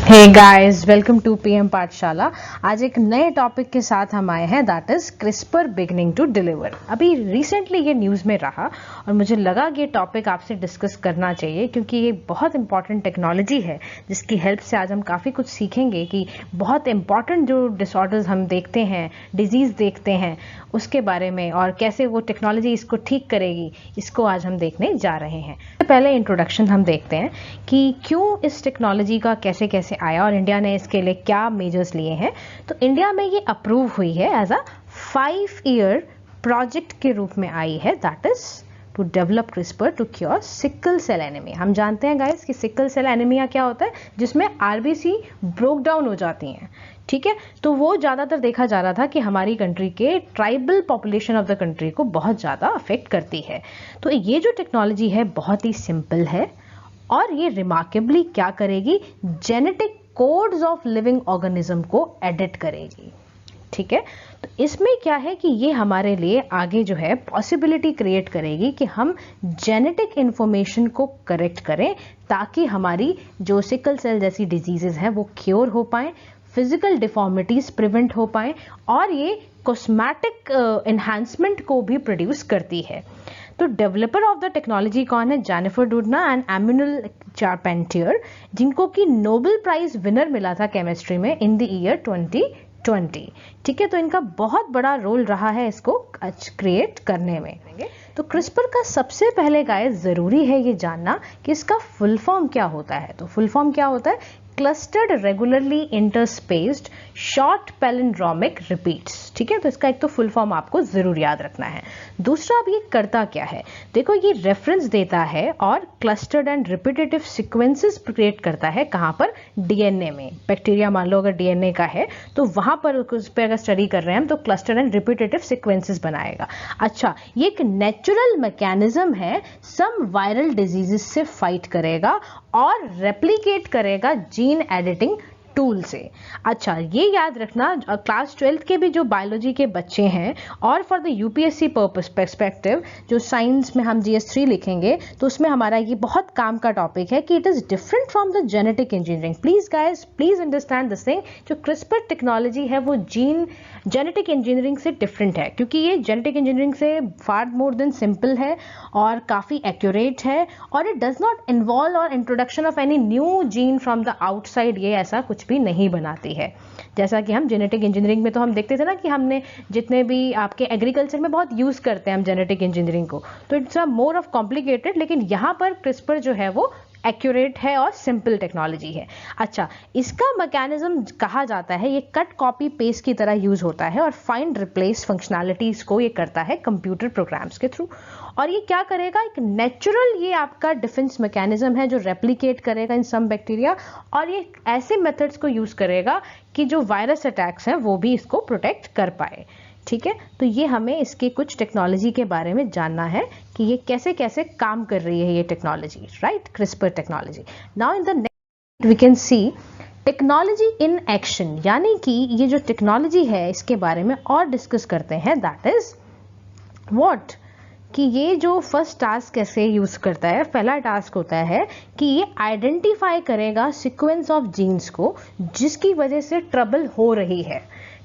Hey guys, welcome to PM Pathshala. आज एक नए टॉपिक के साथ हम आए हैं, that is CRISPR beginning to deliver. अभी रिसेंटली ये न्यूज़ में रहा और मुझे लगा कि ये टॉपिक आपसे डिस्कस करना चाहिए क्योंकि ये बहुत इंपॉर्टेंट टेक्नोलॉजी है जिसकी हेल्प से आज हम काफ़ी कुछ सीखेंगे कि बहुत इंपॉर्टेंट जो डिसऑर्डर्स हम देखते हैं, डिजीज़ देखते हैं, उसके बारे में और कैसे वो टेक्नोलॉजी इसको ठीक करेगी, इसको आज हम देखने जा रहे हैं। पहले इंट्रोडक्शन हम देखते हैं कि क्यों इस टेक्नोलॉजी का कैसे कैसे आया और इंडिया ने इसके लिए क्या मेजर्स लिए हैं। तो इंडिया में ये अप्रूव हुई है एज अ 5-year प्रोजेक्ट के रूप में आई है, that is to develop CRISPR to cure sickle cell anaemia. हम जानते हैं गाइस कि सिकल सेल एनीमिया क्या होता है, जिसमें आरबीसी ब्रोक डाउन हो जाती हैं। ठीक है, तो वो ज़्यादातर देखा जा रहा था कि हमारी कंट्री के tribal population of the country को बहुत ज़्यादा अफेक्ट करती है। तो ये जो टेक्नोलॉजी है बहुत ही सिंपल है और ये रिमार्केबली क्या करेगी, genetic codes of living organism को एडिट करेगी। ठीक है, तो इसमें क्या है कि ये हमारे लिए आगे जो है पॉसिबिलिटी क्रिएट करेगी कि हम जेनेटिक इंफॉर्मेशन को करेक्ट करें ताकि हमारी जो सिकल सेल जैसी डिजीजेस हैं वो क्योर हो पाएं, फिजिकल डिफॉर्मिटीज प्रिवेंट हो पाएं और ये कॉस्मेटिक एनहांसमेंट को भी प्रोड्यूस करती है। तो डेवलपर ऑफ द टेक्नोलॉजी कौन है, जेनिफर डूडना एंड एम्यूनल चारपेंटियर, जिनको कि नोबेल प्राइज विनर मिला था केमिस्ट्री में इन द ईयर 2020। ठीक है, तो इनका बहुत बड़ा रोल रहा है इसको क्रिएट करने में। तो क्रिस्पर का सबसे पहले गाइस जरूरी है ये जानना कि इसका फुल फॉर्म क्या होता है। तो फुल फॉर्म क्या होता है, clustered regularly interspaced short palindromic repeats. ठीक है, तो इसका एक तो फुल फॉर्म आपको जरूर याद रखना है। दूसरा, अब ये करता क्या है, देखो ये रेफरेंस देता है और clustered and repetitive sequences create करता है। कहाँ पर, डीएनए में। बैक्टीरिया मान लो अगर डीएनए का है तो वहां पर उस पर अगर स्टडी कर रहे हैं हम तो क्लस्टर्ड एंड रिपीटेटिव सीक्वेंसेस बनाएगा। अच्छा, ये एक नेचुरल मैकेनिज्म है, सम वायरल डिजीजेस से फाइट करेगा और रेप्लिकेट करेगा जीन एडिटिंग टूल से। अच्छा, ये याद रखना, क्लास 12th के भी जो बायोलॉजी के बच्चे हैं और for the UPSC purpose perspective जो साइंस में हम GS3 लिखेंगे तो उसमें हमारा ये बहुत काम का टॉपिक है कि it is different from the genetic engineering. Please guys, please understand this thing, जो क्रिस्पर टेक्नोलॉजी है वो जेनेटिक इंजीनियरिंग से डिफरेंट है क्योंकि ये जेनेटिक इंजीनियरिंग से फार मोर देन सिंपल है और काफी एक्यूरेट है और इट डज नॉट इन्वॉल्व और introduction of any new gene from the outside, ये ऐसा कुछ भी नहीं बनाती है। जैसा कि हम जेनेटिक इंजीनियरिंग में तो हम देखते थे ना कि हमने जितने भी आपके एग्रीकल्चर में बहुत यूज करते हैं हम जेनेटिक इंजीनियरिंग को, तो it's a more of complicated, लेकिन यहाँ पर क्रिस्पर जो है वो एक्यूरेट है और सिंपल टेक्नोलॉजी है। अच्छा, इसका मैकेनिज्म कहा जाता है ये कट कॉपी पेस्ट की तरह यूज होता है और फाइंड रिप्लेस फंक्शनैलिटीज को ये करता है कंप्यूटर प्रोग्राम्स के थ्रू। और ये क्या करेगा, एक नेचुरल ये आपका डिफेंस मैकेनिज्म है जो रेप्लिकेट करेगा इन सम बैक्टीरिया और ये ऐसे मेथड्स को यूज करेगा कि जो वायरस अटैक्स हैं वो भी इसको प्रोटेक्ट कर पाए। ठीक है, तो ये हमें इसके कुछ टेक्नोलॉजी के बारे में जानना है कि ये कैसे कैसे काम कर रही है ये technology, right, CRISPR technology. Now in the next we can see technology in action, यानी कि ये जो टेक्नोलॉजी है इसके बारे में और डिस्कस करते हैं, दैट इज व्हाट, कि ये जो फर्स्ट टास्क कैसे यूज करता है। पहला टास्क होता है कि ये आइडेंटिफाई करेगा सीक्वेंस ऑफ जीन्स को जिसकी वजह से ट्रबल हो रही है।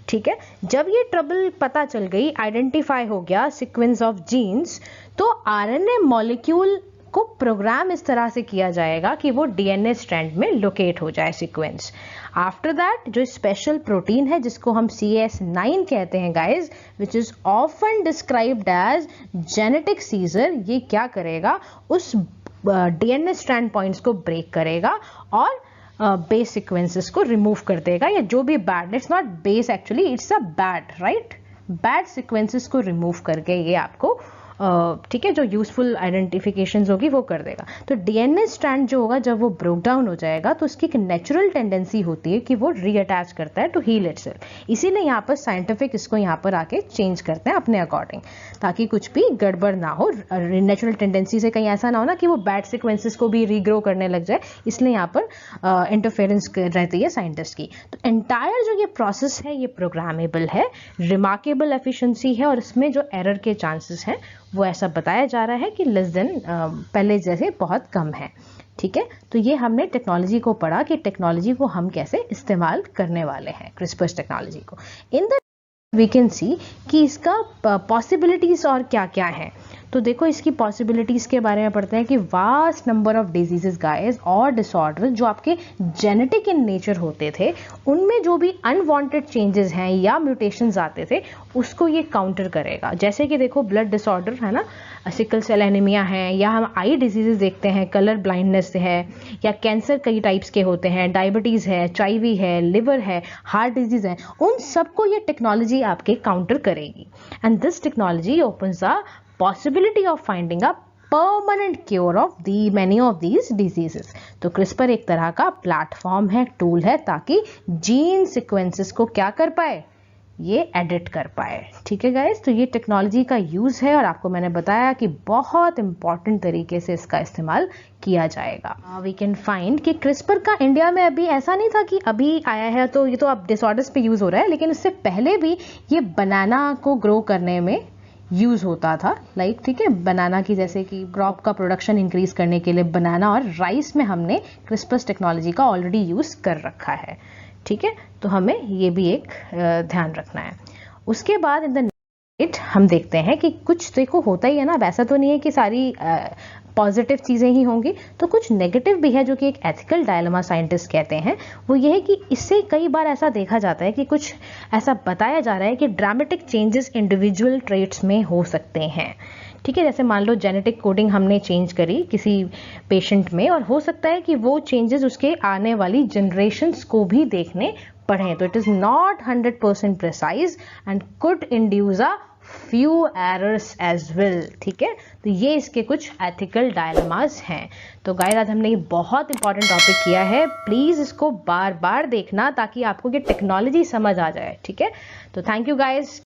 ठीक है, जब ये ट्रबल पता चल गई, आइडेंटिफाई हो गया सीक्वेंस ऑफ जीन्स, तो आरएनए मॉलिक्यूल को प्रोग्राम इस तरह से किया जाएगा कि वो डीएनए स्ट्रैंड में लोकेट हो जाए सीक्वेंस। आफ्टर दैट जो स्पेशल प्रोटीन है जिसको हम CS9 कहते हैं guys, which is often described as genetic scissor, ये क्या करेगा, उस डीएनए स्ट्रैंड पॉइंट्स को ब्रेक करेगा और बेस सीक्वेंसेस को रिमूव कर देगा, या जो भी bad, it's not base actually, it's a bad, right, bad sequences को रिमूव करके ये आपको ठीक है जो यूजफुल आइडेंटिफिकेशंस होगी वो कर देगा। तो डीएनए स्ट्रैंड जो होगा जब वो ब्रोक डाउन हो जाएगा तो उसकी एक नेचुरल टेंडेंसी होती है कि वो रीअटैच करता है टू हील इटसेल्फ। इसीलिए यहाँ पर साइंटिफिक इसको यहाँ पर आके चेंज करते हैं अपने अकॉर्डिंग, ताकि कुछ भी गड़बड़ ना हो। नेचुरल टेंडेंसी से कहीं ऐसा ना हो ना कि वो बैड सीक्वेंसेस को भी रीग्रो करने लग जाए, इसलिए यहाँ पर इंटरफेरेंस रहती है साइंटिस्ट की। तो एंटायर जो ये प्रोसेस है ये प्रोग्रामेबल है, रिमार्केबल एफिशिएंसी है और इसमें जो एरर के चांसेस हैं वो ऐसा बताया जा रहा है कि लेस देन पहले जैसे बहुत कम है। ठीक है, तो ये हमने टेक्नोलॉजी को पढ़ा कि टेक्नोलॉजी को हम कैसे इस्तेमाल करने वाले हैं, क्रिस्पर्स टेक्नोलॉजी को। In the we can see कि इसका पॉसिबिलिटीज और क्या क्या हैं। तो देखो इसकी पॉसिबिलिटीज़ के बारे में पढ़ते हैं कि vast number of diseases guys और डिसऑर्डर जो आपके जेनेटिक इन नेचर होते थे, उनमें जो भी अनवांटेड चेंजेस हैं या म्यूटेशंस आते थे उसको ये काउंटर करेगा। जैसे कि देखो ब्लड डिसऑर्डर है ना, सिकल सेल एनीमिया है, या हम आई डिजीजेस देखते हैं, कलर ब्लाइंडनेस है, या कैंसर कई टाइप्स के होते हैं, डायबिटीज़ है, HIV है, लिवर है, हार्ट डिजीज है, उन सबको ये टेक्नोलॉजी आपके काउंटर करेगी। And this technology opens a possibility of finding a permanent cure of the many of these diseases। तो CRISPR एक तरह का प्लेटफॉर्म है, टूल है, ताकि जीन सीक्वेंसेस को क्या कर पाए, ये एडिट कर पाए। ठीक है गाइस, तो ये टेक्नोलॉजी का यूज है और आपको मैंने बताया कि बहुत इंपॉर्टेंट तरीके से इसका इस्तेमाल किया जाएगा। वी कैन फाइंड कि CRISPR का इंडिया में अभी ऐसा नहीं था कि अभी आया है तो ये तो अब डिसऑर्डर्स पे यूज हो रहा है, लेकिन उससे पहले भी ये बनाना को ग्रो करने में यूज़ होता था। लाइक ठीक है, बनाना की जैसे कि क्रॉप का प्रोडक्शन इंक्रीज करने के लिए बनाना और राइस में हमने क्रिस्पर्स टेक्नोलॉजी का ऑलरेडी यूज़ कर रखा है। ठीक है, तो हमें ये भी एक ध्यान रखना है। उसके बाद इन द हम देखते हैं कि कुछ देखो होता ही है ना, वैसा तो नहीं है कि सारी पॉजिटिव चीज़ें ही होंगी, तो कुछ नेगेटिव भी है जो कि एक एथिकल डायलेमा साइंटिस्ट कहते हैं। वो ये है कि इससे कई बार ऐसा देखा जाता है कि कुछ ऐसा बताया जा रहा है कि ड्रामेटिक चेंजेस इंडिविजुअल ट्रेट्स में हो सकते हैं। ठीक है, जैसे मान लो जेनेटिक कोडिंग हमने चेंज करी किसी पेशेंट में, और हो सकता है कि वो चेंजेस उसके आने वाली जनरेशन्स को भी देखने पड़े। तो it is not 100% precise and could induce a few errors as well। ठीक है, तो ये इसके कुछ एथिकल डायलेमास हैं। तो गाइस आज हमने ये बहुत इंपॉर्टेंट टॉपिक किया है, प्लीज इसको बार बार देखना ताकि आपको ये टेक्नोलॉजी समझ आ जाए। ठीक है, तो थैंक यू गाइस।